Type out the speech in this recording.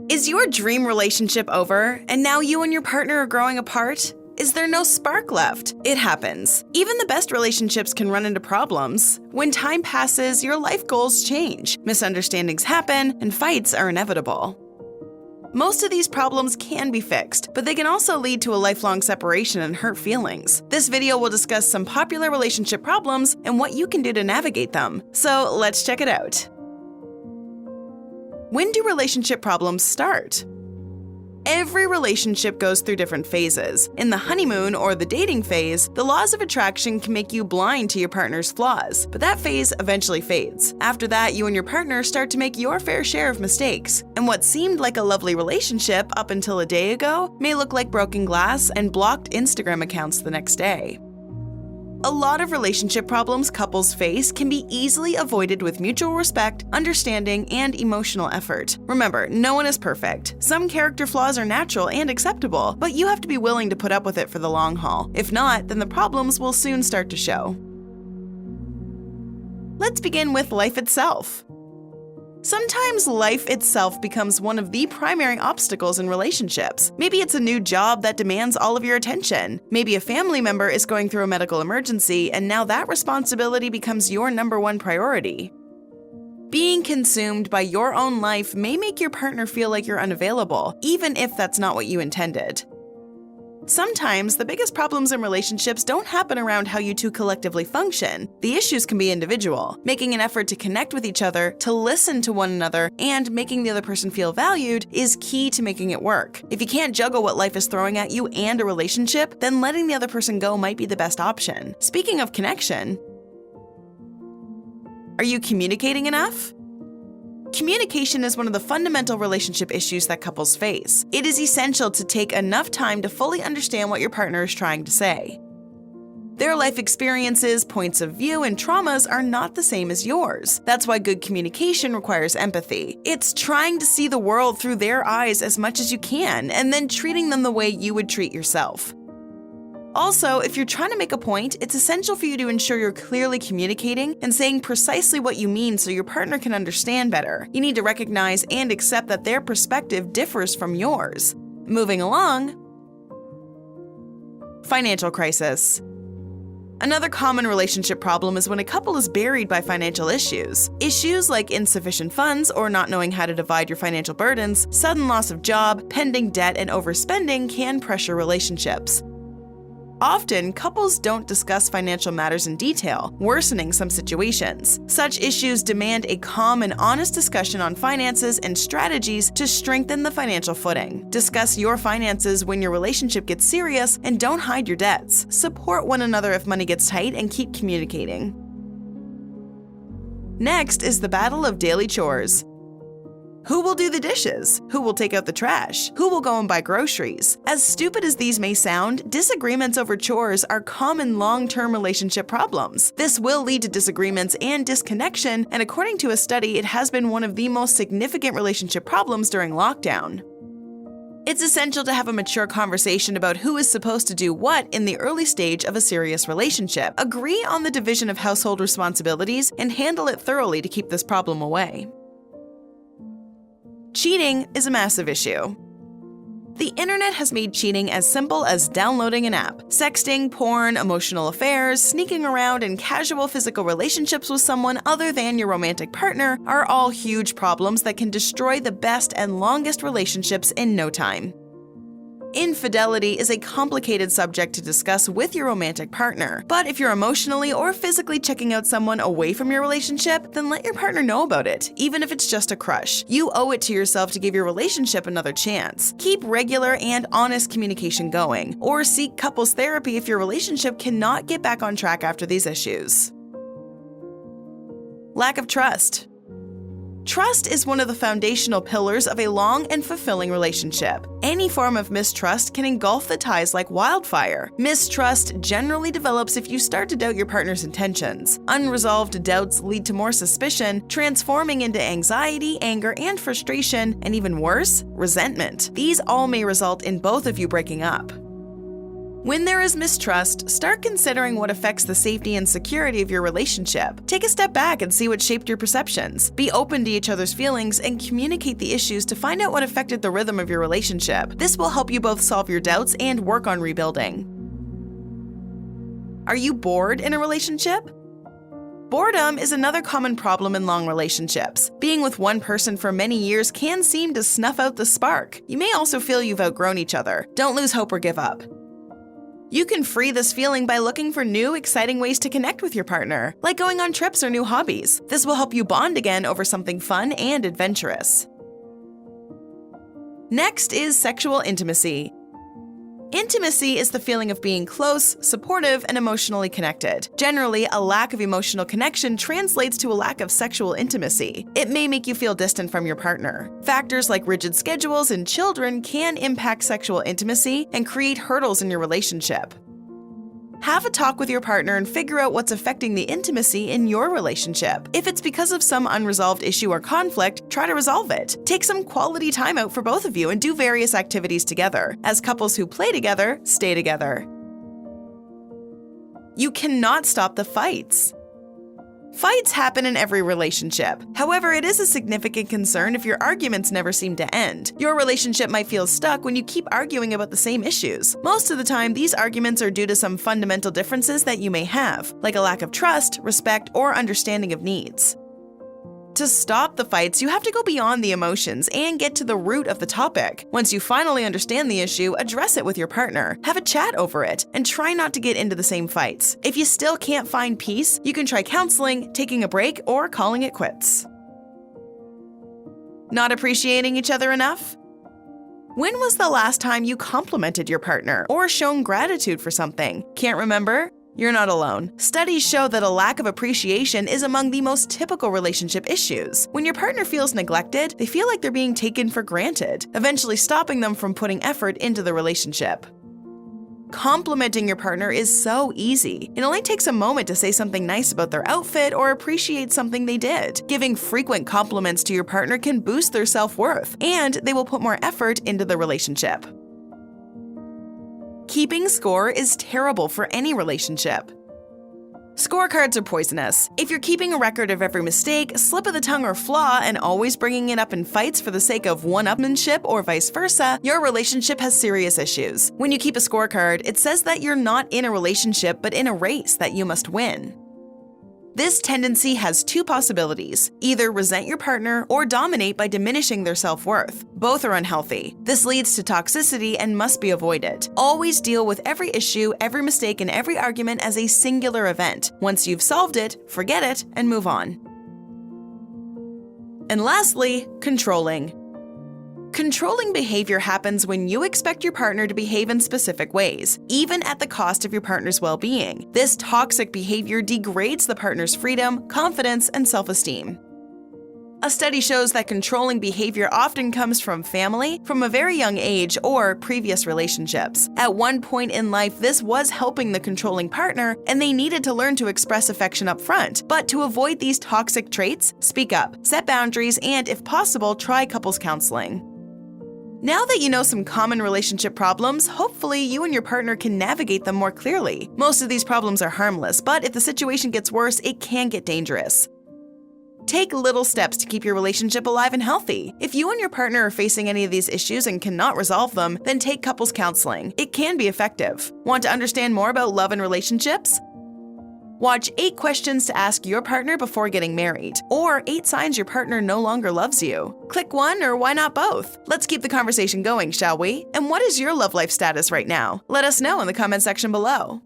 Is your dream relationship over, and now you and your partner are growing apart? Is there no spark left? It happens. Even the best relationships can run into problems. When time passes, your life goals change, misunderstandings happen, and fights are inevitable. Most of these problems can be fixed, but they can also lead to a lifelong separation and hurt feelings. This video will discuss some popular relationship problems and what you can do to navigate them. So let's check it out. When do relationship problems start? Every relationship goes through different phases. In the honeymoon or the dating phase, the laws of attraction can make you blind to your partner's flaws, but that phase eventually fades. After that, you and your partner start to make your fair share of mistakes. And what seemed like a lovely relationship up until a day ago may look like broken glass and blocked Instagram accounts the next day. A lot of relationship problems couples face can be easily avoided with mutual respect, understanding, and emotional effort. Remember, no one is perfect. Some character flaws are natural and acceptable, but you have to be willing to put up with it for the long haul. If not, then the problems will soon start to show. Let's begin with life itself. Sometimes life itself becomes one of the primary obstacles in relationships. Maybe it's a new job that demands all of your attention. Maybe a family member is going through a medical emergency, and now that responsibility becomes your #1 priority. Being consumed by your own life may make your partner feel like you're unavailable, even if that's not what you intended. Sometimes, the biggest problems in relationships don't happen around how you two collectively function. The issues can be individual. Making an effort to connect with each other, to listen to one another, and making the other person feel valued is key to making it work. If you can't juggle what life is throwing at you and a relationship, then letting the other person go might be the best option. Speaking of connection, are you communicating enough? Communication is one of the fundamental relationship issues that couples face. It is essential to take enough time to fully understand what your partner is trying to say. Their life experiences, points of view, and traumas are not the same as yours. That's why good communication requires empathy. It's trying to see the world through their eyes as much as you can, and then treating them the way you would treat yourself. Also, if you're trying to make a point, it's essential for you to ensure you're clearly communicating and saying precisely what you mean so your partner can understand better. You need to recognize and accept that their perspective differs from yours. Moving along, financial crisis. Another common relationship problem is when a couple is buried by financial issues. Issues like insufficient funds or not knowing how to divide your financial burdens, sudden loss of job, pending debt, and overspending can pressure relationships. Often, couples don't discuss financial matters in detail, worsening some situations. Such issues demand a calm and honest discussion on finances and strategies to strengthen the financial footing. Discuss your finances when your relationship gets serious, and don't hide your debts. Support one another if money gets tight, and keep communicating. Next is the battle of daily chores. Who will do the dishes? Who will take out the trash? Who will go and buy groceries? As stupid as these may sound, disagreements over chores are common long-term relationship problems. This will lead to disagreements and disconnection, and according to a study, it has been one of the most significant relationship problems during lockdown. It's essential to have a mature conversation about who is supposed to do what in the early stage of a serious relationship. Agree on the division of household responsibilities and handle it thoroughly to keep this problem away. Cheating is a massive issue. The internet has made cheating as simple as downloading an app. Sexting, porn, emotional affairs, sneaking around, and casual physical relationships with someone other than your romantic partner are all huge problems that can destroy the best and longest relationships in no time. Infidelity is a complicated subject to discuss with your romantic partner, but if you're emotionally or physically checking out someone away from your relationship, then let your partner know about it, even if it's just a crush. You owe it to yourself to give your relationship another chance. Keep regular and honest communication going, or seek couples therapy if your relationship cannot get back on track after these issues. Lack of trust. Trust is one of the foundational pillars of a long and fulfilling relationship. Any form of mistrust can engulf the ties like wildfire. Mistrust generally develops if you start to doubt your partner's intentions. Unresolved doubts lead to more suspicion, transforming into anxiety, anger, and frustration, and even worse, resentment. These all may result in both of you breaking up. When there is mistrust, start considering what affects the safety and security of your relationship. Take a step back and see what shaped your perceptions. Be open to each other's feelings and communicate the issues to find out what affected the rhythm of your relationship. This will help you both solve your doubts and work on rebuilding. Are you bored in a relationship? Boredom is another common problem in long relationships. Being with one person for many years can seem to snuff out the spark. You may also feel you've outgrown each other. Don't lose hope or give up. You can free this feeling by looking for new, exciting ways to connect with your partner, like going on trips or new hobbies. This will help you bond again over something fun and adventurous. Next is sexual intimacy. Intimacy is the feeling of being close, supportive, and emotionally connected. Generally, a lack of emotional connection translates to a lack of sexual intimacy. It may make you feel distant from your partner. Factors like rigid schedules and children can impact sexual intimacy and create hurdles in your relationship. Have a talk with your partner and figure out what's affecting the intimacy in your relationship. If it's because of some unresolved issue or conflict, try to resolve it. Take some quality time out for both of you and do various activities together. As couples who play together, stay together. You cannot stop the fights. Fights happen in every relationship. However, it is a significant concern if your arguments never seem to end. Your relationship might feel stuck when you keep arguing about the same issues. Most of the time, these arguments are due to some fundamental differences that you may have, like a lack of trust, respect, or understanding of needs. To stop the fights, you have to go beyond the emotions and get to the root of the topic. Once you finally understand the issue, address it with your partner. Have a chat over it, and try not to get into the same fights. If you still can't find peace, you can try counseling, taking a break, or calling it quits. Not appreciating each other enough? When was the last time you complimented your partner or shown gratitude for something? Can't remember? You're not alone. Studies show that a lack of appreciation is among the most typical relationship issues. When your partner feels neglected, they feel like they're being taken for granted, eventually stopping them from putting effort into the relationship. Complimenting your partner is so easy. It only takes a moment to say something nice about their outfit or appreciate something they did. Giving frequent compliments to your partner can boost their self-worth, and they will put more effort into the relationship. Keeping score is terrible for any relationship. Scorecards are poisonous. If you're keeping a record of every mistake, slip of the tongue, or flaw, and always bringing it up in fights for the sake of one-upmanship or vice versa, your relationship has serious issues. When you keep a scorecard, it says that you're not in a relationship but in a race that you must win. This tendency has two possibilities: either resent your partner or dominate by diminishing their self-worth. Both are unhealthy. This leads to toxicity and must be avoided. Always deal with every issue, every mistake, and every argument as a singular event. Once you've solved it, forget it and move on. And lastly, controlling. Controlling behavior happens when you expect your partner to behave in specific ways, even at the cost of your partner's well-being. This toxic behavior degrades the partner's freedom, confidence, and self-esteem. A study shows that controlling behavior often comes from family, from a very young age, or previous relationships. At one point in life, this was helping the controlling partner, and they needed to learn to express affection up front. But to avoid these toxic traits, speak up, set boundaries, and if possible, try couples counseling. Now that you know some common relationship problems, hopefully you and your partner can navigate them more clearly. Most of these problems are harmless, but if the situation gets worse, it can get dangerous. Take little steps to keep your relationship alive and healthy. If you and your partner are facing any of these issues and cannot resolve them, then take couples counseling. It can be effective. Want to understand more about love and relationships? Watch 8 questions to ask your partner before getting married, or 8 signs your partner no longer loves you. Click one, or why not both? Let's keep the conversation going, shall we? And what is your love life status right now? Let us know in the comment section below.